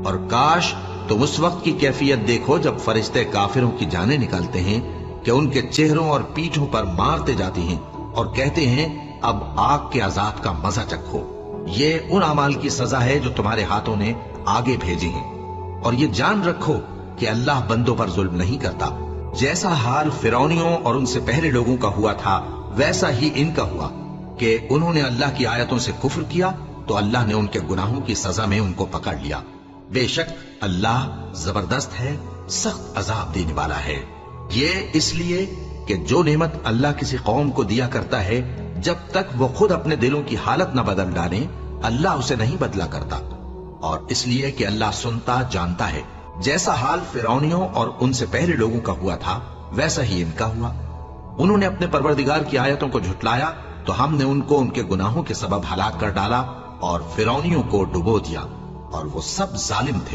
اور کاش تم اس وقت کی کیفیت دیکھو جب فرشتے کافروں کی جانیں نکالتے ہیں کہ ان کے چہروں اور پیٹھوں پر مارتے جاتے ہیں اور کہتے ہیں اب آگ کے عذاب کا مزہ چکھو۔ یہ ان اعمال کی سزا ہے جو تمہارے ہاتھوں نے آگے بھیجے ہیں، اور یہ جان رکھو کہ اللہ بندوں پر ظلم نہیں کرتا۔ جیسا حال فرعونیوں اور ان سے پہلے لوگوں کا ہوا تھا ویسا ہی ان کا ہوا کہ انہوں نے اللہ کی آیتوں سے کفر کیا تو اللہ نے ان کے گناہوں کی سزا میں ان کو پکڑ لیا۔ بے شک اللہ زبردست ہے، سخت عذاب دینے والا ہے۔ یہ اس لیے کہ جو نعمت اللہ کسی قوم کو دیا کرتا ہے جب تک وہ خود اپنے دلوں کی حالت نہ بدل ڈالیں اللہ اسے نہیں بدلا کرتا، اور اس لیے کہ اللہ سنتا جانتا ہے۔ جیسا حال فرعونیوں اور ان سے پہلے لوگوں کا ہوا تھا ویسا ہی ان کا ہوا۔ انہوں نے اپنے پروردگار کی آیتوں کو جھٹلایا تو ہم نے ان کو ان کے گناہوں کے سبب ہلاک کر ڈالا اور فرعونیوں کو ڈبو دیا، اور وہ سب ظالم تھے۔